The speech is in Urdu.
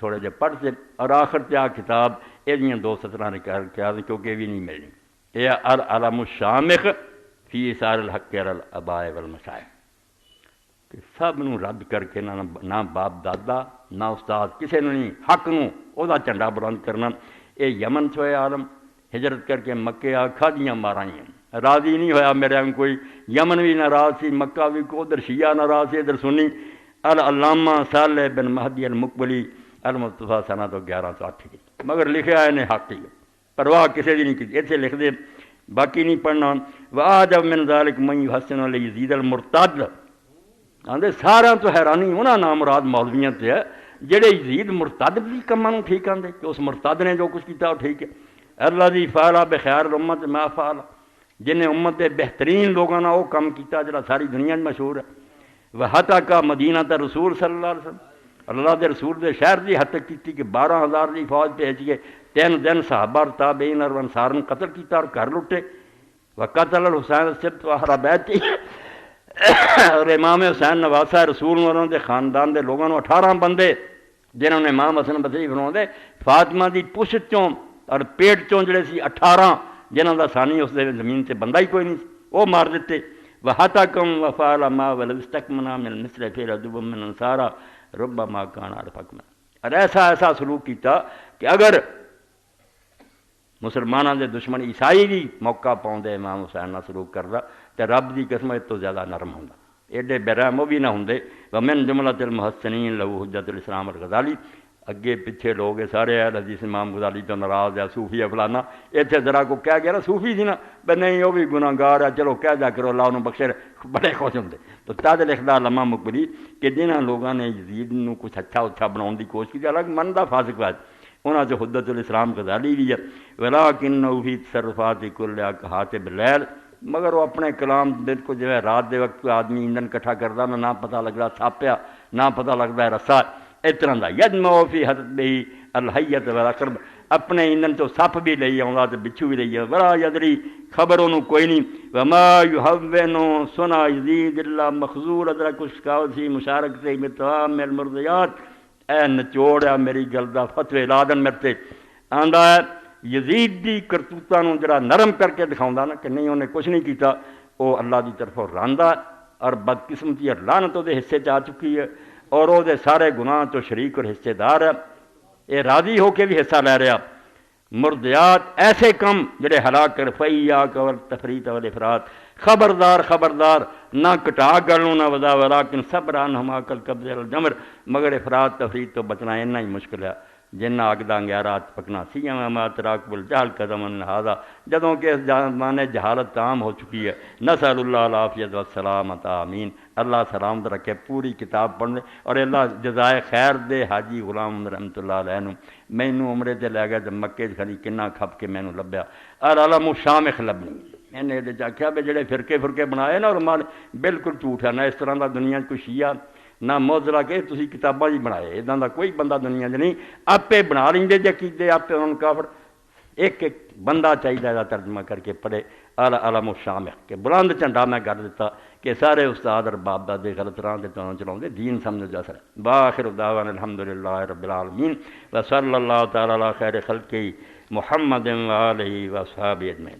تھوڑے جے پڑھ سے اور آخر تے آ کتاب یہ دو سطرہ نے کیا کیونکہ یہ بھی نہیں ملنی یہ العلم الشامخ فی اثار الحق علی الآباء والمشائخ کہ سب نو رد کر کے نہ باپ دادا نہ استاد کسے نو نہیں حق نو او دا جھنڈا بلند کرنا اے یمن چھوئے عالم ہجرت کر کے مکے آ کھادیاں مارائیں راضی نہیں ہویا میرے ہم کوئی یمن بھی ناراض سی مکہ بھی کو ادھر شیعہ ناراض سی ادھر سنی العلامہ صالح بن مہدی المقبلی المصطفیٰ سنہ تو 1108 کی مگر لکھا ہے نے حق ہی پرواہ کسی دی نہیں کی ایسے لکھ دے باقی نہیں پڑھنا وَآجَبْ مِنْ ذَلِكَ مَنْ يُحَسِّنُ لِيَزِيدَ الْمُرْتَدَّ آندے سارا تو حیرانی انہاں نام مراد مولویاں تے ہے جڑے یزید مرتد بھی کماں ٹھیک آندے کہ اس مرتد نے جو کچھ کیتا وہ ٹھیک ہے الذی فعل بخیار الامت ما فعل جن نے امت دے بہترین لوگاں نے وہ کام کیتا جڑا ساری دنیا میں مشہور ہے وحتک مدینہ رسول صلی اللہ علیہ وسلم اللہ دے رسول دے شہر دی حتک کیتی کہ 12,000 دی فوج بھیج کے 3 دن صحابہ اور تابعین اور انصار نے قتل کیتا اور گھر لٹے وقتل الحسین السبت واہل بیتی اور امام حسین نواسہ رسول انہوں دے خاندان دے لوگوں نے 18 بندے جنہوں نے امام حسن بصری فرماؤ دے فاطمہ دی پشت چوں اور پیٹ چوں جڑے سی 18 جنہوں دا ثانی اس دے زمین سے بندہ ہی کوئی نہیں وہ مار دیتے وَحَتَكُمْ وَفَعَلَ مَا وَلَوِسْتَكْمَنَا مِنْ الْمِثْلِ فِي رَدُبٌ مِنْ انصارا رُبَّمَا كَانَ عَرْفَكْ مِنْ اور ایسا سلوک کیتا کہ اگر مسلمانوں دے دشمن عیسائی بھی موقع پاؤں دے امام حسین نہ سلوک کردا تے رب دی قسم تو زیادہ نرم ہوندا ایڈے بےرحم وہ بھی نہ ہوندے ومن جملۃ المحسنین لہو حجت الاسلام الغزالی اگے پیچھے لوگ سارے اہل حدیث امام غزالی تو ناراض ہے صوفی ہے فلانا اتنے ذرا کو کہہ گیا نا صوفی سی نا بھائی نہیں وہ بھی گناہ گار ہے چلو کہہ دیا کرو اللہ انہوں بخشے بڑے خوش ہوندے تو تد لکھدا علامہ مقبری کہ جنہاں لوگوں نے یزید نو کچھ اچھا بناؤن دی کوشش کی الگ من دا فاسق ہے انہاں جو حجت الاسلام غزالی بھی ہے ولکنہ فی تصرفات کل کہاتب اللیل مگر وہ اپنے کلام دل کو جو ہے رات دے وقت کوئی آدمی ایندھن کٹھا کردا نہ پتہ لگدا ساپیا نہ پتہ لگدا ہے رسا اس طرح دا یجمع فی حضرت بہی الحیت والعقرب اپنے ایندھن تو سپ بھی لئی آؤں تے بچھو بھی لئی ولا یدری خبر انہوں کوئی نہیں وما یحون سنا یزید اللہ مخذول ادرک اشکاو سی مشارک سے متوام المرضیات اے نچوڑیا میری گل دا فتوی لادن مرتے آندا ہے یزید دی کرتوتاں نوں جڑا نرم کر کے دکھاوندا نا کہ نہیں انہیں کچھ نہیں کیتا وہ اللہ دی طرفوں راندا اور بدقسمتی اور لعنت دے حصے چ آ چکی ہے اور وہ دے سارے گناہ تو شریک اور حصے دار ہے یہ راضی ہو کے بھی حصہ لے رہا مردیات ایسے کم جڑے ہلاک کر فیاک والتفریط والافراط خبردار نہ کٹا گلوں نہ ودا ولیکن صبر عنہما کالقبض علی الجمر مگر افراط تفریط تو بچنا اتنا ہی مشکل ہے جنہ اگدا گیارات پکنا سیما ما تراکب الجہل قدم ہذا جدوں کہ اس زمانے جہالت عام ہو چکی ہے نسأل اللہ العافیت والسلامۃ آمین اللہ سلامت رکھے پوری کتاب پڑھنے اور اللہ جزائے خیر دے حاجی غلام رحمۃ اللہ علیہ نو مینوں عمرے تے لے گیا تے مکے کھڑی کنا کھپ کے مینوں لبیا العلم الشامخ لبنی میں نے یہ آخیا بھی جڑے فرقے بنائے نا اور بالکل جھوٹ ہے نہ اس طرح دا دنیا کوئی شیعہ نہ موزلہ کہ تسی کتاباں جی بنائے اداں دا کوئی بندہ دنیا چ نہیں آپے بنا لیندے جے کیتے آپے انہوں کافر ایک بندہ چاہیے دا ترجمہ کر کے پڑھے العلم الشامخ کہ بلند جھنڈا میں کر دیتا کہ سارے استاد اور باپ دادے غلط راہ دے تو چلاؤندے دین سمجھ جا سر باخر دعوانا الحمدللہ رب العالمین وصلی اللہ تعالی علی خیر خلقہ محمد و آلہ و اصحابہ اجمعین.